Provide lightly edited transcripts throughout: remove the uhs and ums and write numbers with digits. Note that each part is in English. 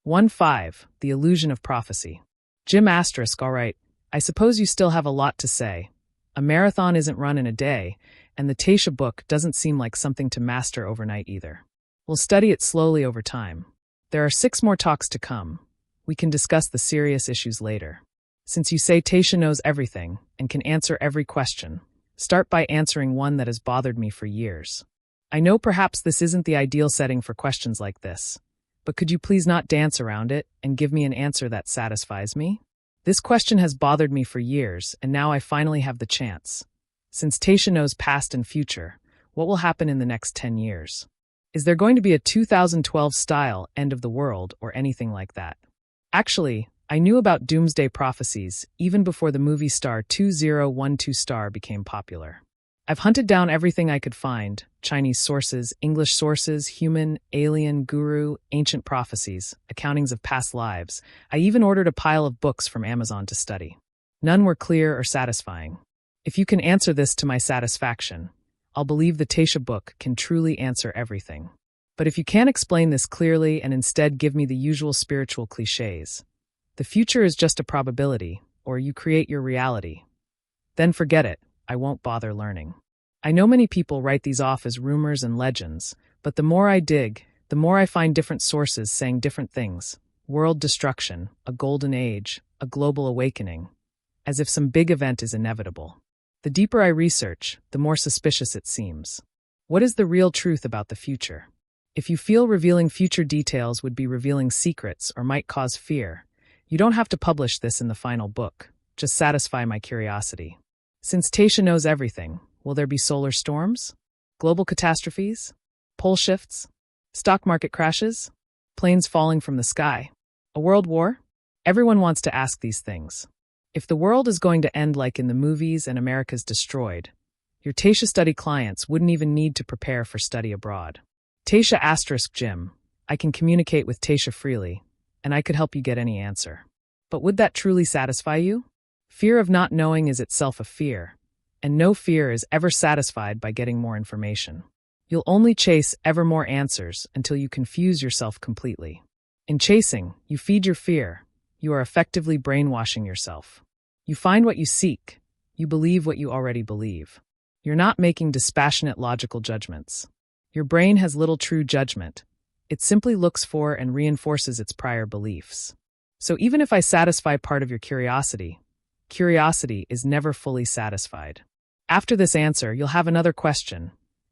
1-5, The Illusion of Prophecy. Jim Asterisk, all right, I suppose you still have a lot to say. A marathon isn't run in a day, and the Taisha Book doesn't seem like something to master overnight either. We'll study it slowly over time. There are 6 more talks to come. We can discuss the serious issues later. Since you say Taisha knows everything and can answer every question, start by answering one that has bothered me for years. I know perhaps this isn't the ideal setting for questions like this, but could you please not dance around it and give me an answer that satisfies me? This question has bothered me for years, and now I finally have the chance. Since Taisha knows past and future, what will happen in the next 10 years? Is there going to be a 2012 style end of the world or anything like that? Actually, I knew about doomsday prophecies even before the movie star 2012 star became popular. I've hunted down everything I could find: Chinese sources, English sources, human, alien, guru, ancient prophecies, accountings of past lives. I even ordered a pile of books from Amazon to study. None were clear or satisfying. If you can answer this to my satisfaction, I'll believe the Taisha Book can truly answer everything. But if you can't explain this clearly and instead give me the usual spiritual cliches, the future is just a probability, or you create your reality, then forget it. I won't bother learning. I know many people write these off as rumors and legends, but the more I dig, the more I find different sources saying different things. World destruction, a golden age, a global awakening, as if some big event is inevitable. The deeper I research, the more suspicious it seems. What is the real truth about the future? If you feel revealing future details would be revealing secrets or might cause fear, you don't have to publish this in the final book. Just satisfy my curiosity. Since Taisha knows everything, will there be solar storms? Global catastrophes? Pole shifts? Stock market crashes? Planes falling from the sky? A world war? Everyone wants to ask these things. If the world is going to end like in the movies and America's destroyed, your Taisha study clients wouldn't even need to prepare for study abroad. Taisha * Jim, I can communicate with Taisha freely, and I could help you get any answer. But would that truly satisfy you? Fear of not knowing is itself a fear, and no fear is ever satisfied by getting more information. You'll only chase ever more answers until you confuse yourself completely. In chasing, you feed your fear. You are effectively brainwashing yourself. You find what you seek. You believe what you already believe. You're not making dispassionate logical judgments. Your brain has little true judgment. It simply looks for and reinforces its prior beliefs. So even if I satisfy part of your curiosity is never fully satisfied. After this answer, you'll have another question,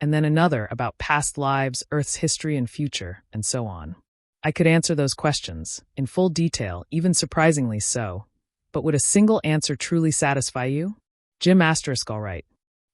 and then another about past lives, Earth's history and future, and so on. I could answer those questions, in full detail, even surprisingly so, but would a single answer truly satisfy you? Jim * all right.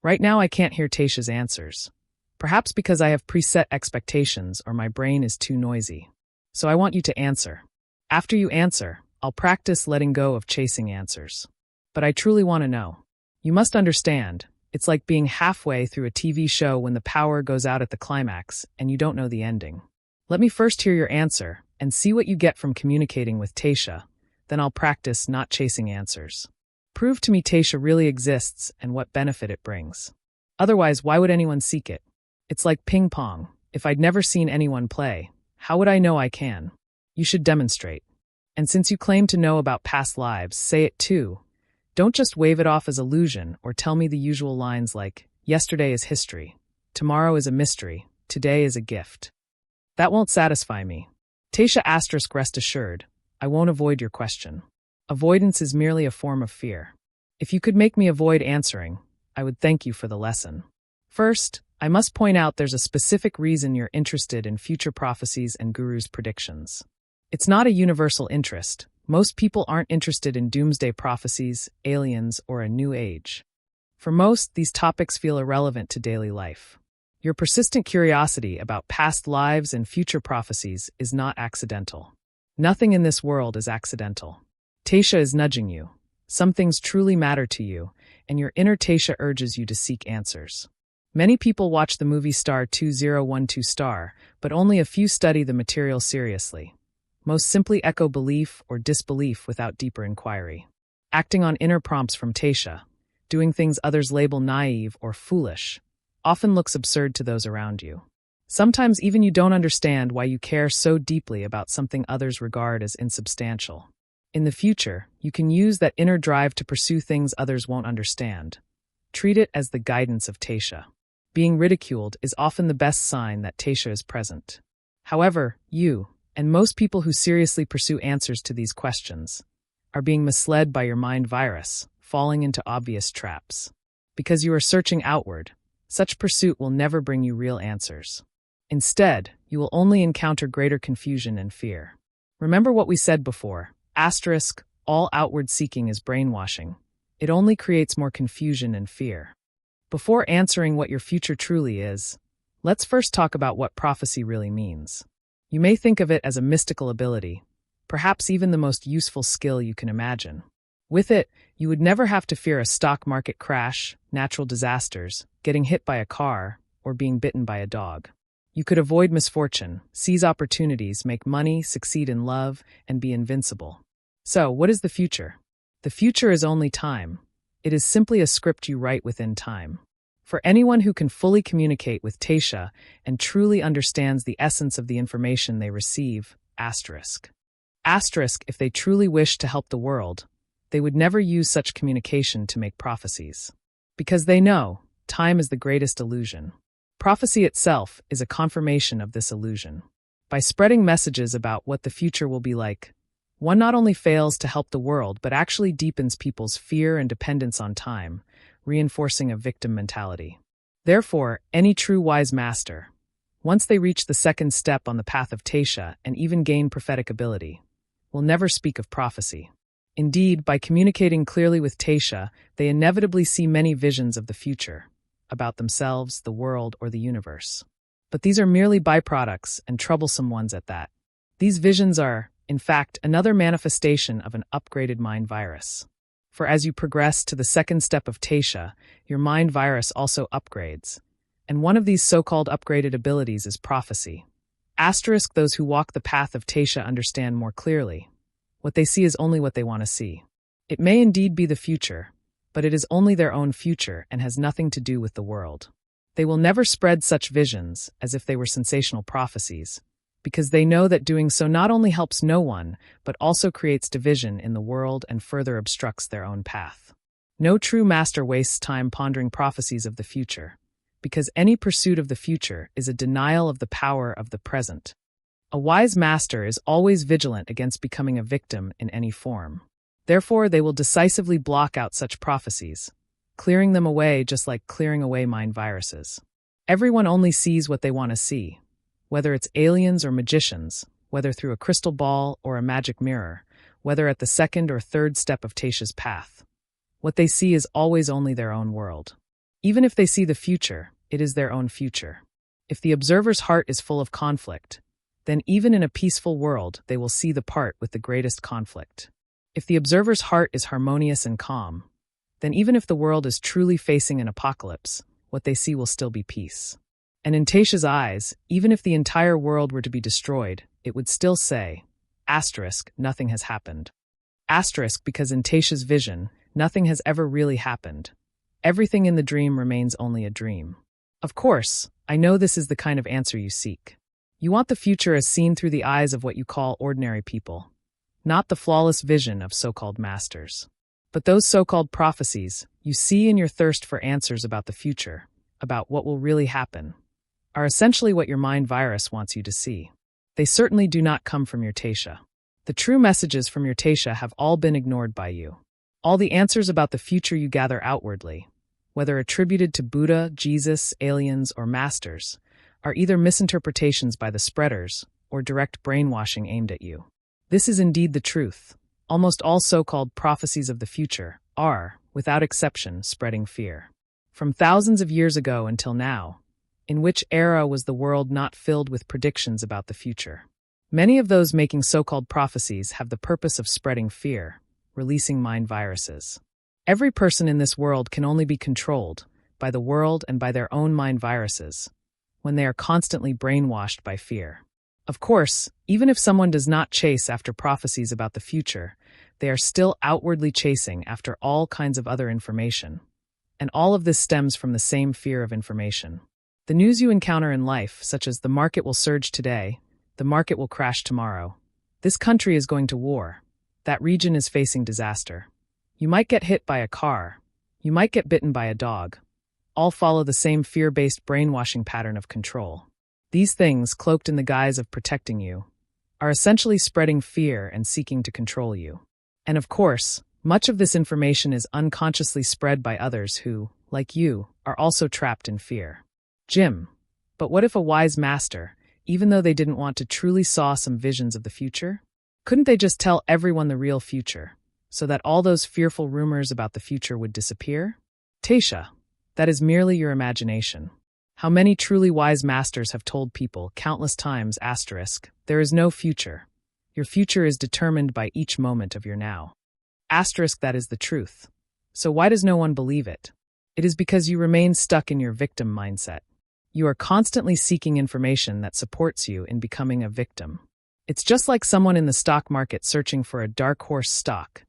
Right now I can't hear Taisha's answers. Perhaps because I have preset expectations or my brain is too noisy. So I want you to answer. After you answer, I'll practice letting go of chasing answers. But I truly want to know. You must understand, it's like being halfway through a TV show when the power goes out at the climax and you don't know the ending. Let me first hear your answer and see what you get from communicating with Taisha, then I'll practice not chasing answers. Prove to me Taisha really exists and what benefit it brings. Otherwise, why would anyone seek it? It's like ping pong. If I'd never seen anyone play, how would I know I can? You should demonstrate. And since you claim to know about past lives, say it too. Don't just wave it off as illusion or tell me the usual lines like, yesterday is history, tomorrow is a mystery, today is a gift. That won't satisfy me. Taisha * rest assured, I won't avoid your question. Avoidance is merely a form of fear. If you could make me avoid answering, I would thank you for the lesson. First, I must point out there's a specific reason you're interested in future prophecies and gurus' predictions. It's not a universal interest. Most people aren't interested in doomsday prophecies, aliens, or a new age. For most, these topics feel irrelevant to daily life. Your persistent curiosity about past lives and future prophecies is not accidental. Nothing in this world is accidental. Taisha is nudging you. Some things truly matter to you, and your inner Taisha urges you to seek answers. Many people watch the movie star 2012 star, but only a few study the material seriously. Most simply echo belief or disbelief without deeper inquiry. Acting on inner prompts from Taisha, doing things others label naive or foolish, often looks absurd to those around you. Sometimes even you don't understand why you care so deeply about something others regard as insubstantial. In the future, you can use that inner drive to pursue things others won't understand. Treat it as the guidance of Taisha. Being ridiculed is often the best sign that Taisha is present. However, you, and most people who seriously pursue answers to these questions, are being misled by your mind virus, falling into obvious traps. Because you are searching outward, such pursuit will never bring you real answers. Instead, you will only encounter greater confusion and fear. Remember what we said before, all outward seeking is brainwashing. It only creates more confusion and fear. Before answering what your future truly is, let's first talk about what prophecy really means. You may think of it as a mystical ability, perhaps even the most useful skill you can imagine. With it, you would never have to fear a stock market crash, natural disasters, getting hit by a car, or being bitten by a dog. You could avoid misfortune, seize opportunities, make money, succeed in love, and be invincible. So, what is the future? The future is only time. It is simply a script you write within time. For anyone who can fully communicate with Taisha and truly understands the essence of the information they receive, if they truly wish to help the world, they would never use such communication to make prophecies. Because they know, time is the greatest illusion. Prophecy itself is a confirmation of this illusion. By spreading messages about what the future will be like, one not only fails to help the world but actually deepens people's fear and dependence on time, reinforcing a victim mentality. Therefore, any true wise master, once they reach the second step on the path of Taisha and even gain prophetic ability, will never speak of prophecy. Indeed, by communicating clearly with Taisha, they inevitably see many visions of the future, about themselves, the world, or the universe. But these are merely byproducts, and troublesome ones at that. These visions are, in fact, another manifestation of an upgraded mind virus. For as you progress to the second step of Taisha, your mind virus also upgrades. And one of these so-called upgraded abilities is prophecy. Those who walk the path of Taisha understand more clearly. What they see is only what they want to see. It may indeed be the future, but it is only their own future and has nothing to do with the world. They will never spread such visions as if they were sensational prophecies, because they know that doing so not only helps no one, but also creates division in the world and further obstructs their own path. No true master wastes time pondering prophecies of the future, because any pursuit of the future is a denial of the power of the present. A wise master is always vigilant against becoming a victim in any form. Therefore, they will decisively block out such prophecies, clearing them away just like clearing away mind viruses. Everyone only sees what they want to see, whether it's aliens or magicians, whether through a crystal ball or a magic mirror, whether at the second or third step of Taisha's path. What they see is always only their own world. Even if they see the future, it is their own future. If the observer's heart is full of conflict, then even in a peaceful world, they will see the part with the greatest conflict. If the observer's heart is harmonious and calm, then even if the world is truly facing an apocalypse, what they see will still be peace. And in Taisha's eyes, even if the entire world were to be destroyed, it would still say, nothing has happened. Because in Taisha's vision, nothing has ever really happened. Everything in the dream remains only a dream. Of course, I know this is the kind of answer you seek. You want the future as seen through the eyes of what you call ordinary people, not the flawless vision of so-called masters. But those so-called prophecies you see in your thirst for answers about the future, about what will really happen, are essentially what your mind virus wants you to see. They certainly do not come from your Taisha. The true messages from your Taisha have all been ignored by you. All the answers about the future you gather outwardly, whether attributed to Buddha, Jesus, aliens, or masters, are either misinterpretations by the spreaders or direct brainwashing aimed at you. This is indeed the truth. Almost all so-called prophecies of the future are, without exception, spreading fear. From thousands of years ago until now, in which era was the world not filled with predictions about the future? Many of those making so-called prophecies have the purpose of spreading fear, releasing mind viruses. Every person in this world can only be controlled by the world and by their own mind viruses when they are constantly brainwashed by fear. Of course, even if someone does not chase after prophecies about the future, they are still outwardly chasing after all kinds of other information. And all of this stems from the same fear of information. The news you encounter in life, such as the market will surge today, the market will crash tomorrow. This country is going to war. That region is facing disaster. You might get hit by a car. You might get bitten by a dog. All follow the same fear-based brainwashing pattern of control. These things, cloaked in the guise of protecting you, are essentially spreading fear and seeking to control you. And of course, much of this information is unconsciously spread by others who, like you, are also trapped in fear. Jim, but what if a wise master, even though they didn't want to, truly saw some visions of the future? Couldn't they just tell everyone the real future, so that all those fearful rumors about the future would disappear? Taisha, that is merely your imagination. How many truly wise masters have told people countless times, there is no future. Your future is determined by each moment of your now. That is the truth. So why does no one believe it? It is because you remain stuck in your victim mindset. You are constantly seeking information that supports you in becoming a victim. It's just like someone in the stock market searching for a dark horse stock.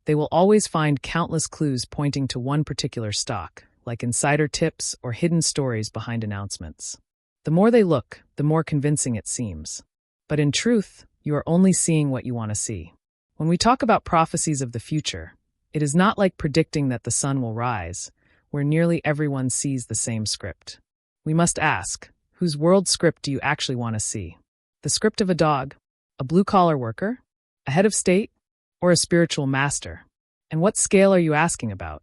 They will always find countless clues pointing to one particular stock, like insider tips or hidden stories behind announcements. The more they look, the more convincing it seems. But in truth, you are only seeing what you want to see. When we talk about prophecies of the future, it is not like predicting that the sun will rise, where nearly everyone sees the same script. We must ask, whose world script do you actually want to see? The script of a dog, a blue-collar worker, a head of state, or a spiritual master? And what scale are you asking about?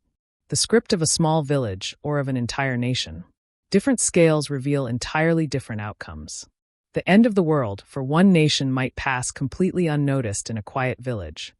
The script of a small village or of an entire nation? Different scales reveal entirely different outcomes. The end of the world for one nation might pass completely unnoticed in a quiet village,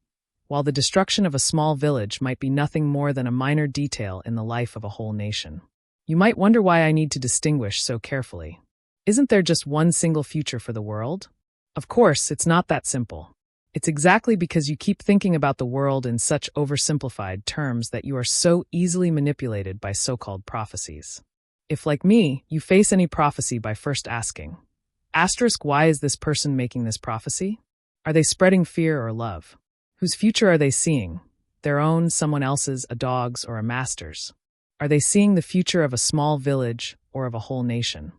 while the destruction of a small village might be nothing more than a minor detail in the life of a whole nation. You might wonder why I need to distinguish so carefully. Isn't there just one single future for the world? Of course, it's not that simple. It's exactly because you keep thinking about the world in such oversimplified terms that you are so easily manipulated by so-called prophecies. If, like me, you face any prophecy by first asking, why is this person making this prophecy? Are they spreading fear or love? Whose future are they seeing? Their own, someone else's, a dog's, or a master's? Are they seeing the future of a small village or of a whole nation?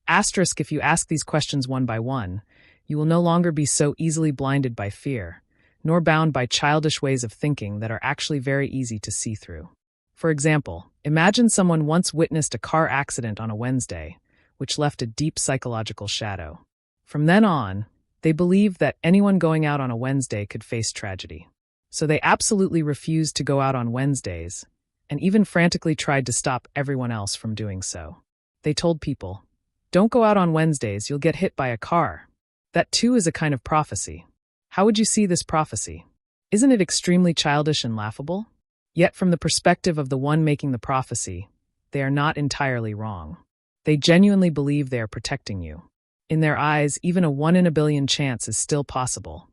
If you ask these questions one by one, you will no longer be so easily blinded by fear, nor bound by childish ways of thinking that are actually very easy to see through. For example, imagine someone once witnessed a car accident on a Wednesday, which left a deep psychological shadow. From then on, they believed that anyone going out on a Wednesday could face tragedy. So they absolutely refused to go out on Wednesdays, and even frantically tried to stop everyone else from doing so. They told people, "Don't go out on Wednesdays, you'll get hit by a car." That too is a kind of prophecy. How would you see this prophecy? Isn't it extremely childish and laughable? Yet from the perspective of the one making the prophecy, they are not entirely wrong. They genuinely believe they are protecting you. In their eyes, even a 1 in a billion chance is still possible.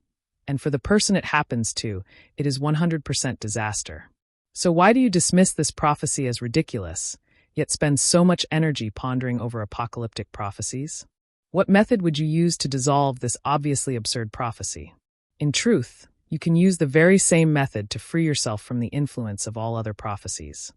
And for the person it happens to, it is 100% disaster. So why do you dismiss this prophecy as ridiculous, yet spend so much energy pondering over apocalyptic prophecies? What method would you use to dissolve this obviously absurd prophecy? In truth, you can use the very same method to free yourself from the influence of all other prophecies.